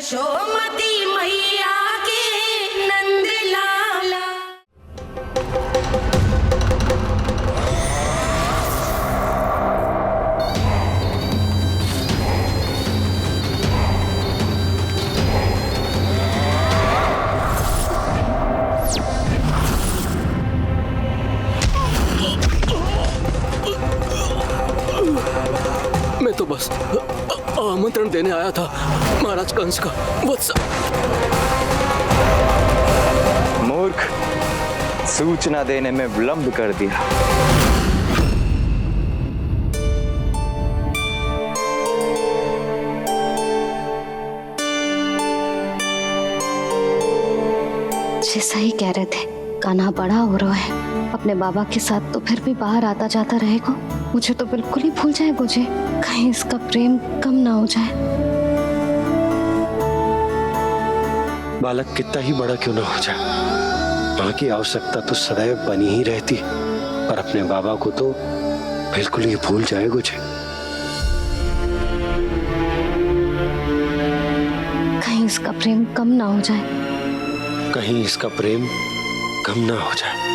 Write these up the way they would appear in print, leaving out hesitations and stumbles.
यशोमती मैया के नंद लाला। मैं तो बस आमंत्रण देने आया था महाराज कंस का। वत्स मूर्ख, सूचना देने में विलंब कर दिया। जैसा ही कह रहे थे, कान्हा बड़ा हो रहा है, अपने बाबा के साथ तो फिर भी बाहर आता जाता रहेगा। मुझे तो बिल्कुल ही भूल जाए मुझे, कहीं इसका प्रेम कम ना हो जाए। बालक कितना ही बड़ा क्यों ना हो जाए, माँ की आवश्यकता तो सदैव बनी ही रहती, पर अपने बाबा को तो बिल्कुल ही भूल जाए मुझे। कहीं इसका प्रेम कम ना हो जाए, कहीं इसका प्रेम कम ना हो जाए।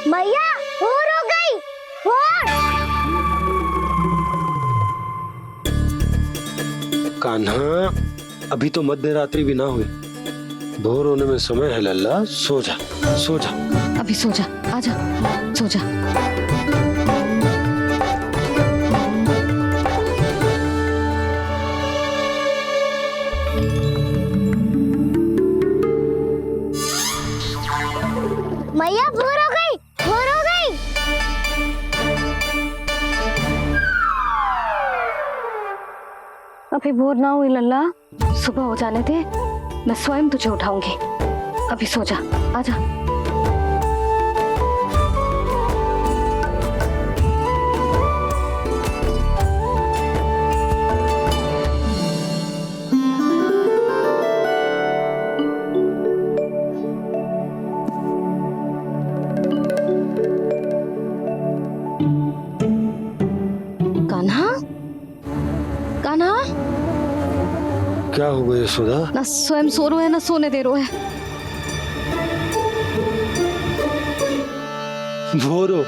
मैया भोर हो गई, भोर। कान्हा, अभी तो मध्य रात्रि भी ना हुई, भोर होने में समय है लल्ला। सो जा, सो जा। अभी सो जा, आजा, सो जा। मैया भोर हो गई, भोर हो गई। अभी भोर ना हुई लल्ला, सुबह हो जाने दे, मैं स्वयं तुझे उठाऊंगी। अभी सो जा, आजा। कान्हा, कान्हा, क्या हो गया यशोदा? ना स्वयं सो रहे है ना सोने दे रहे है। भोरो,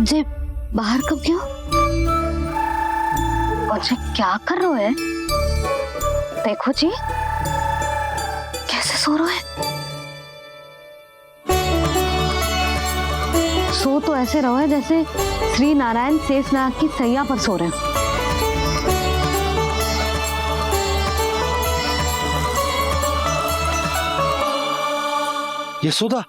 जे बाहर कब गयो? और जे क्या कर रहे है? देखो जी, कैसे सो रहे हैं। सो तो ऐसे रहो है जैसे श्री नारायण शेषनाग की सैया पर सो रहे हैं। यशोदा,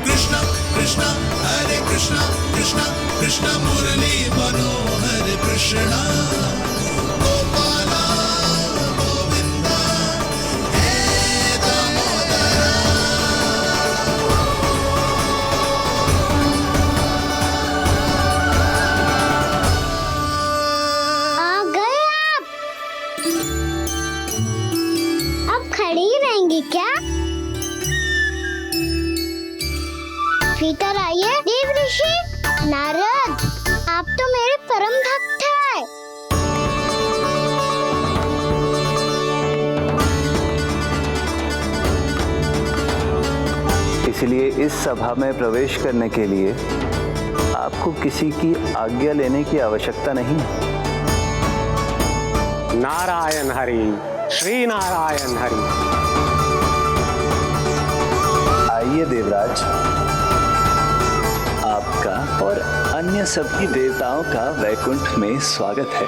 कृष्णा कृष्णा हरे कृष्णा कृष्णा कृष्णा मुरली मनोहर कृष्णा गोपाला गोविंदा हे दामोदरा। आ गए आप। अब खड़ी ही रहेंगी क्या? भीतर आइए देव ऋषि। नारद, आप तो मेरे परम भक्त हैं। इसलिए इस सभा में प्रवेश करने के लिए आपको किसी की आज्ञा लेने की आवश्यकता नहीं है। नारायण हरि, श्री नारायण हरि। आइए महाराज, आपका और अन्य सभी देवताओं का वैकुंठ में स्वागत है।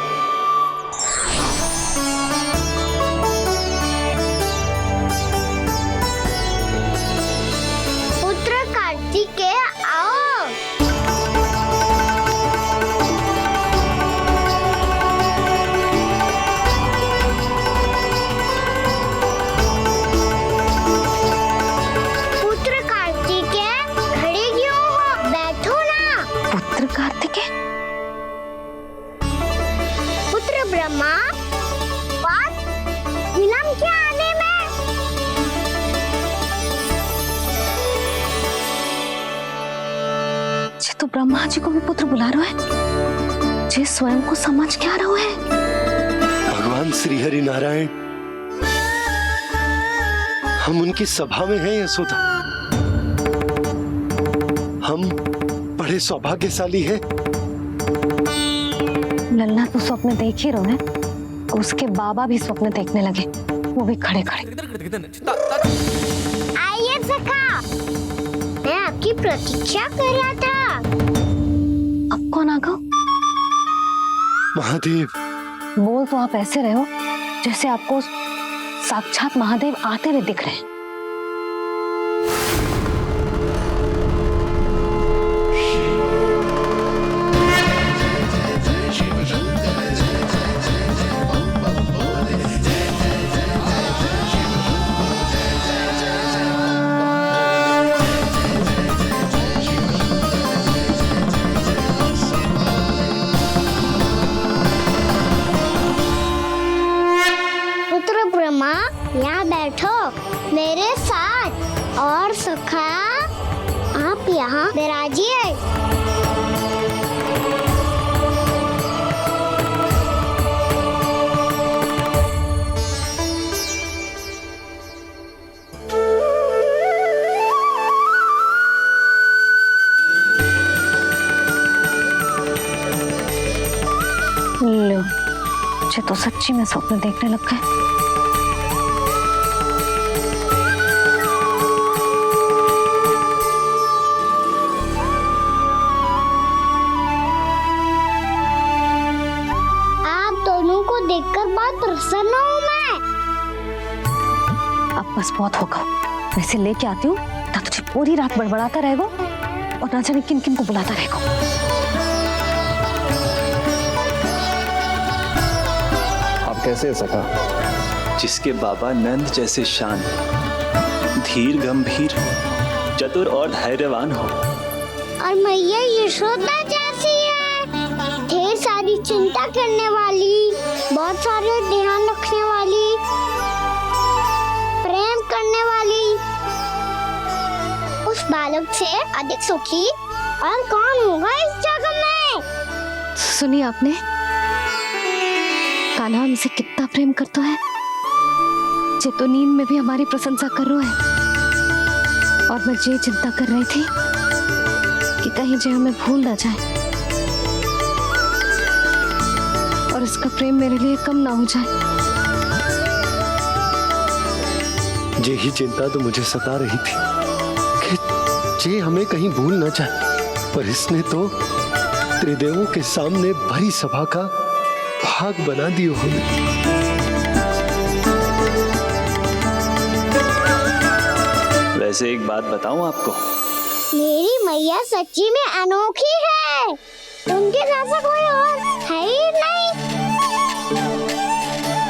पुत्र कार्तिकेय आओ। पुत्र कार्तिकेय खड़े क्यों हो? बैठो ना। पुत्र कार्तिकेय? पुत्र ब्रह्मा, बात विलंब क्या आने में? जे तो ब्रह्मा जी को भी पुत्र बुला रहा है, जे स्वयं को समझ क्या रहा है। भगवान श्री हरि नारायण, हम उनकी सभा में हैं यशोदा। हम बड़े सौभाग्यशाली हैं। लल्ला तो स्वप्न देख ही रहे हैं, उसके बाबा भी स्वप्न देखने लगे, वो भी खड़े खड़े। आइए सखा, मैं आपकी प्रतीक्षा कर रहा था। अब कौन आ गया? महादेव। बोल तो आप ऐसे रहे हो जैसे आपको साक्षात महादेव आते हुए दिख रहे हैं। पुत्र ब्रह्मा, यहाँ बैठो मेरे साथ। और सखा, आप यहाँ विराजिए। लो, मुझे तो सच्ची में स्वप्न देखने लग गए। आप दोनों को देखकर बहुत प्रसन्न हूँ मैं। अब बस बहुत होगा, वैसे लेके आती हूँ ना, तुझे पूरी रात बड़बड़ाता रहेगा और ना जाने किन किन को बुलाता रहेगा। आप कैसे सखा? जिसके बाबा नंद जैसे शांत, धीर गंभीर, चतुर और धैर्यवान हो, और मैया यशोदा जैसी है, ढेर सारी चिंता करने वाली, बहुत सारे ध्यान रखने वाली, प्रेम करने वाली। उस बालक से अधिक सुखी और कौन होगा इस जगत में? सुनिए आपने, कान्हा हमसे कितना प्रेम करता है, जे तो नींद में भी हमारी प्रशंसा कर रहा है। और मैं ये चिंता कर रही थी कि कहीं जे हमें भूल ना जाए और इसका प्रेम मेरे लिए कम ना हो जाए। यही चिंता तो मुझे सता रही थी कि जे हमें कहीं भूल ना जाए, पर इसने तो त्रिदेवों के सामने भरी सभा का भाग बना दियो हमें। वैसे एक बात बताऊं आपको, मेरी मैया सच्ची में अनोखी है, उनके जैसा कोई और है ही नहीं।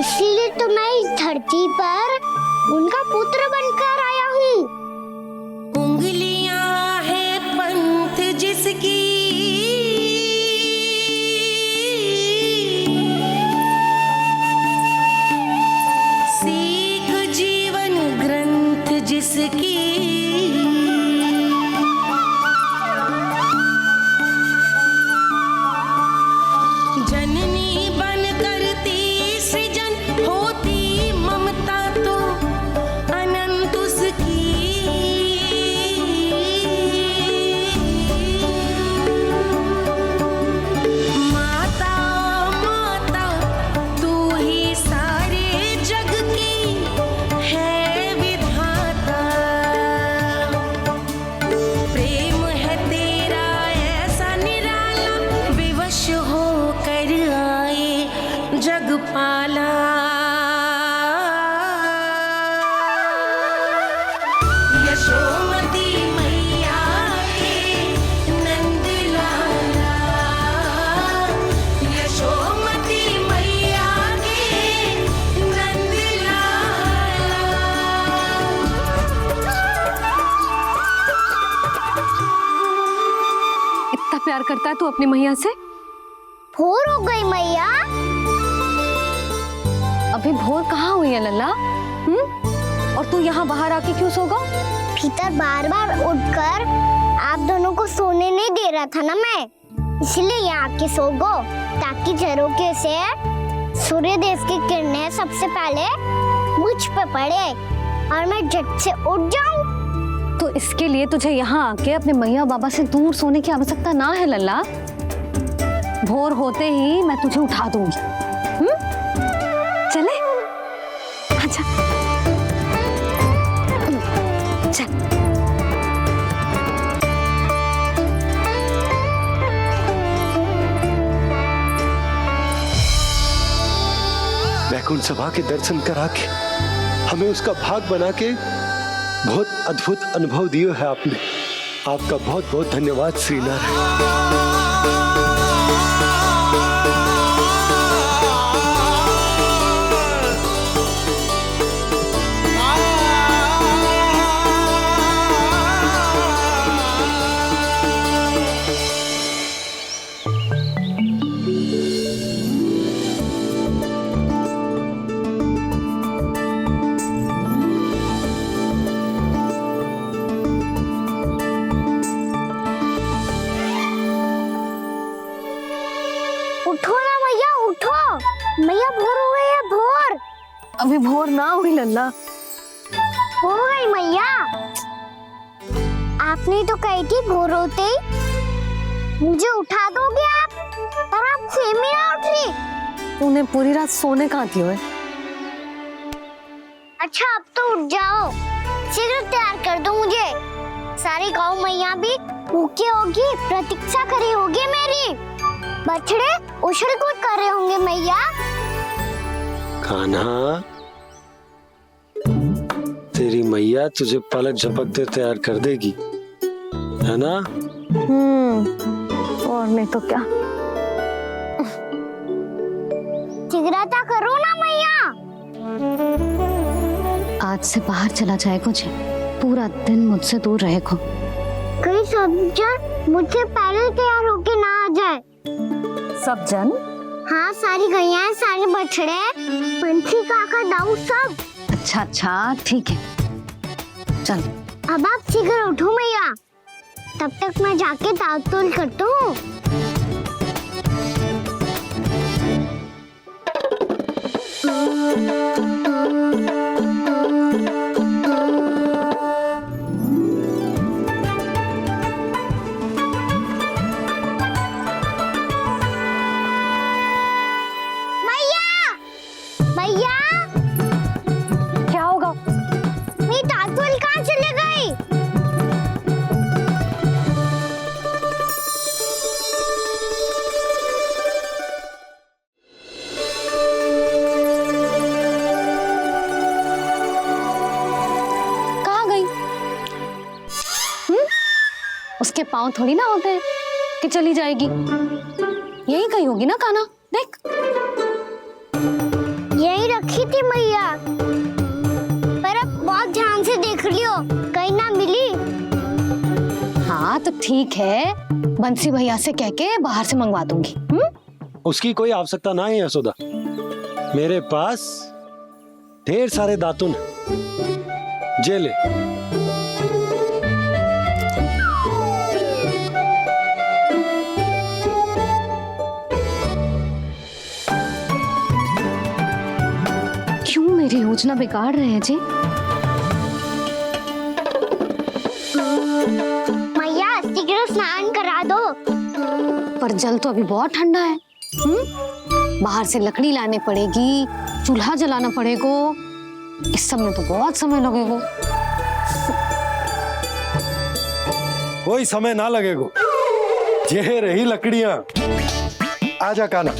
इसीलिए तो मैं इस धरती पर उनका पुत्र बनकर आया हूँ। उंगलियां है पंथ जिसकी, सीख जीवन ग्रंथ जिसकी, जननी बन करती सृजन होती ममता तो अनंत उस प्यार करता है तू अपनी मैया से? भोर हो गई मैया। अभी भोर कहाँ हुई है लल्ला? और तू यहाँ बाहर आके क्यों सो गया? भीतर बार बार उठकर आप दोनों को सोने नहीं दे रहा था ना मैं, इसलिए यहाँ आके सो गो, ताकि झरोके से सूर्य देव की किरणें सबसे पहले मुझ पे पड़े और मैं झट से उठ जाऊं। तो इसके लिए तुझे यहाँ आके अपने मैया बाबा से दूर सोने की आवश्यकता ना है लल्ला। भोर होते ही मैं तुझे उठा दूंगी। चले? अच्छा चल। वैकुंठ सभा के दर्शन करा के हमें उसका भाग बना के बहुत अद्भुत अनुभव दिया है आपने। आपका बहुत बहुत धन्यवाद श्रीनारायण। उठो ना मैया, उठो। मैया भोर हो गई है, भोर। अभी भोर ना हुई लल्ला। हो गई मैया। आपने तो कही थी भोर होते ही मुझे उठा दोगे आप, पर आप सेम ही ना उठ रही। तूने पूरी रात सोने कहाँ थी ओए? अच्छा अब तो उठ जाओ, शीघ्र तैयार कर दो मुझे। सारी गाँव मैया भी भूखी होगी, प्रतीक्षा करी होगी मेरी। बछड़े उछल कूद कर रहे होंगे मैया। कान्हा, तेरी मैया तुझे पलक झपकते तैयार कर देगी, है ना? और नहीं तो क्या। शीघ्रता करो ना मैया। आज से बाहर चला जाए मुझे, पूरा दिन मुझसे दूर रहेगा। कहीं सब जन मुझसे पहले तैयार होके ना आ जाए। सब जन? हाँ, सारी गैया, सारे बछड़े, पंछी, काका, दाऊ सब। अच्छा अच्छा ठीक है, चल। अब आप शीघ्र उठो मैया, तब तक मैं जाके ताल-तोल करता हूँ। क्या होगा? मेरी ताल-तोल कहाँ चले गई? कहाँ गई? उसके पाँव थोड़ी ना होते हैं कि चली जाएगी। यही कहीं होगी ना कान्हा, देख। यही रखी थी मैया, पर अब बहुत ध्यान से देख लियो, कहीं ना मिली। हाँ तो ठीक है, बंसी भैया से कह के बाहर से मंगवा दूंगी। उसकी कोई आवश्यकता ना है यशोदा, मेरे पास ढेर सारे दातुन हैं। जे ले। क्यों मेरी योजना बिगाड़ रहे हैं जी? मैया शीघ्र स्नान करा दो। पर जल तो अभी बहुत ठंडा है। बाहर से लकड़ी लाने पड़ेगी, चूल्हा जलाना पड़ेगा, इस सब में तो बहुत समय लगेगा। कोई समय ना लगेगा, ये रही लकड़ियां। आजा कान्हा।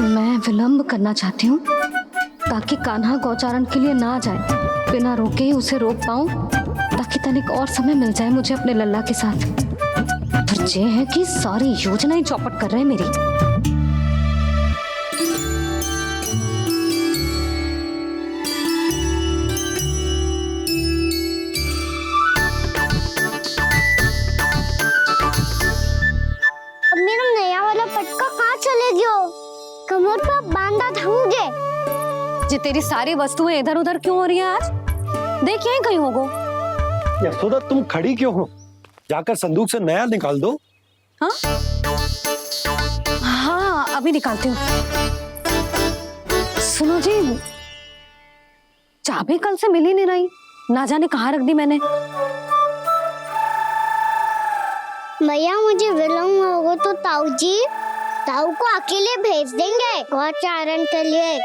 मैं विलंब करना चाहती हूँ ताकि कान्हा गौचारण के लिए ना जाए, बिना रोके ही उसे रोक पाऊं, ताकि तनिक और समय मिल जाए मुझे अपने लल्ला के साथ। पर ये है कि सारी योजना ही चौपट कर रहे हैं मेरी। ये तेरी सारी वस्तुएं इधर उधर क्यों हो रही है आज? देख यहीं कहीं होगो। यशोदा तुम खड़ी क्यों हो? जाकर संदूक से नया निकाल दो। हाँ हाँ अभी निकालती हूँ। सुनो जी, चाबी कल से मिल ही नहीं रही, ना जाने कहाँ रख दी मैंने। भैया मुझे विलम्ब होगा तो ताऊ को अकेले भेज देंगे गौचारण के लिए।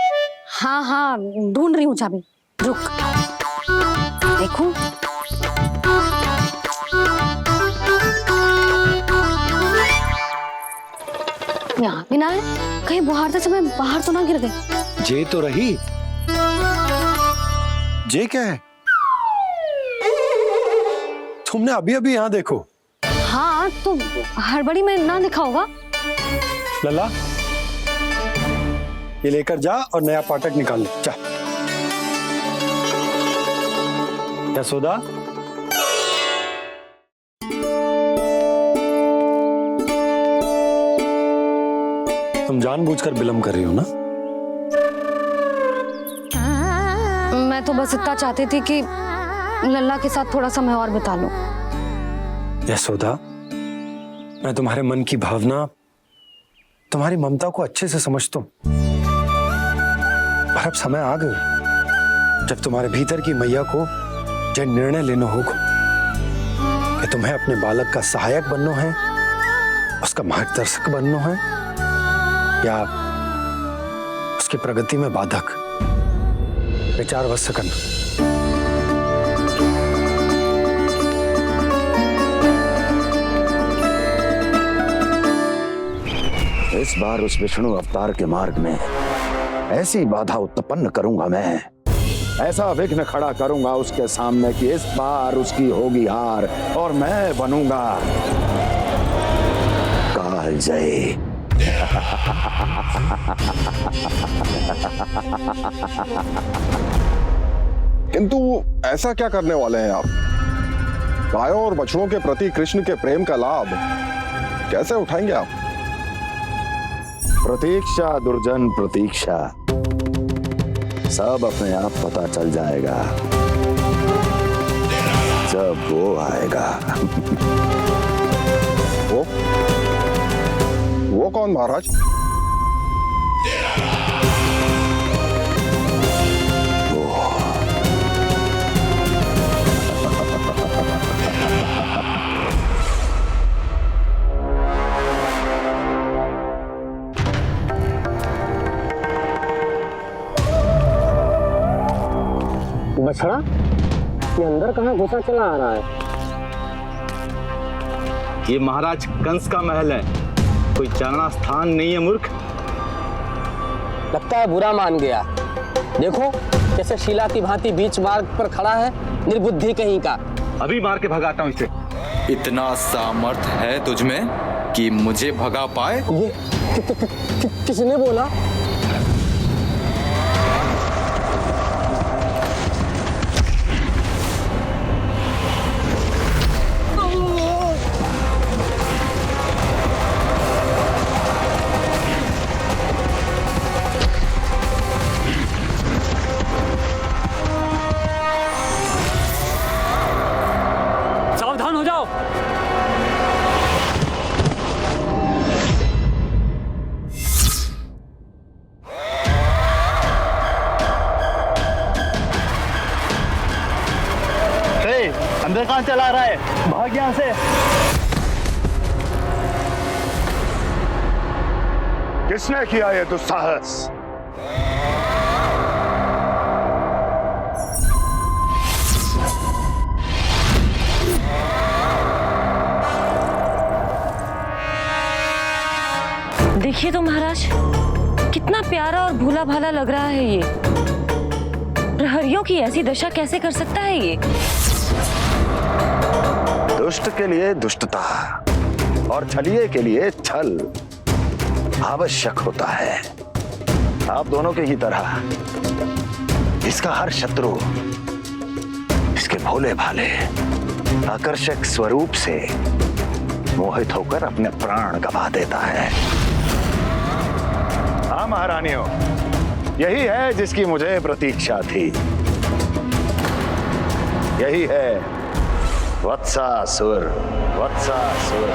हाँ हाँ ढूंढ रही हूँ चाबी, रुक। देखो यहाँ भी ना है, कहीं बुहारते समय बाहर तो ना गिर गई। जे तो रही। जे क्या है? तुमने अभी अभी यहाँ देखो। हाँ तो हड़बड़ी में ना दिखा होगा। लल्ला ये लेकर जा और नया पाठक निकाल ले, जा। यशोदा तुम जानबूझकर विलम्ब कर रही हो ना? मैं तो बस इतना चाहती थी कि लल्ला के साथ थोड़ा समय और बिता लूं। यशोदा मैं तुम्हारे मन की भावना, तुम्हारी ममता को अच्छे से समझता हूं, पर अब समय आ गया जब तुम्हारे भीतर की मैया को यह निर्णय लेना होगा कि तुम्हें अपने बालक का सहायक बनना है, उसका मार्गदर्शक बनना है, या उसकी प्रगति में बाधक। विचार अवश्य करना। इस बार उस विष्णु अवतार के मार्ग में ऐसी बाधा उत्पन्न करूंगा मैं, ऐसा विघ्न खड़ा करूंगा उसके सामने कि इस बार उसकी होगी हार और मैं बनूंगा कालजयी। किंतु ऐसा क्या करने वाले हैं आप? गायों और बछड़ों के प्रति कृष्ण के प्रेम का लाभ कैसे उठाएंगे आप? प्रतीक्षा दुर्जन प्रतीक्षा, सब अपने आप पता चल जाएगा जब वो आएगा। वो कौन महाराज? बछड़ा ये अंदर कहाँ घुसा चला आ रहा है? ये महाराज कंस का महल है, कोई जाना स्थान नहीं है मूर्ख। लगता है बुरा मान गया। देखो कैसे शीला की भांति बीच मार्ग पर खड़ा है, निर्बुद्धि कहीं का। अभी मार के भगाता हूँ इसे। इतना सामर्थ है तुझमें कि मुझे भगा पाए? ये किसने बोला? सावधान हो जाओ। अंदर कहाँ चला रहा है? भाग यहाँ से। किसने किया ये दुस्साहस? देखिए तो महाराज, कितना प्यारा और भोला भाला लग रहा है ये। प्रहरियों की ऐसी दशा कैसे कर सकता है ये? दुष्ट के लिए दुष्टता और छलिए के लिए छल आवश्यक होता है। आप दोनों के ही तरह इसका हर शत्रु इसके भोले भाले आकर्षक स्वरूप से मोहित होकर अपने प्राण गंवा देता है। हाँ महारानियों, यही है जिसकी मुझे प्रतीक्षा थी। यही है वत्सासुर। वत्सासुर।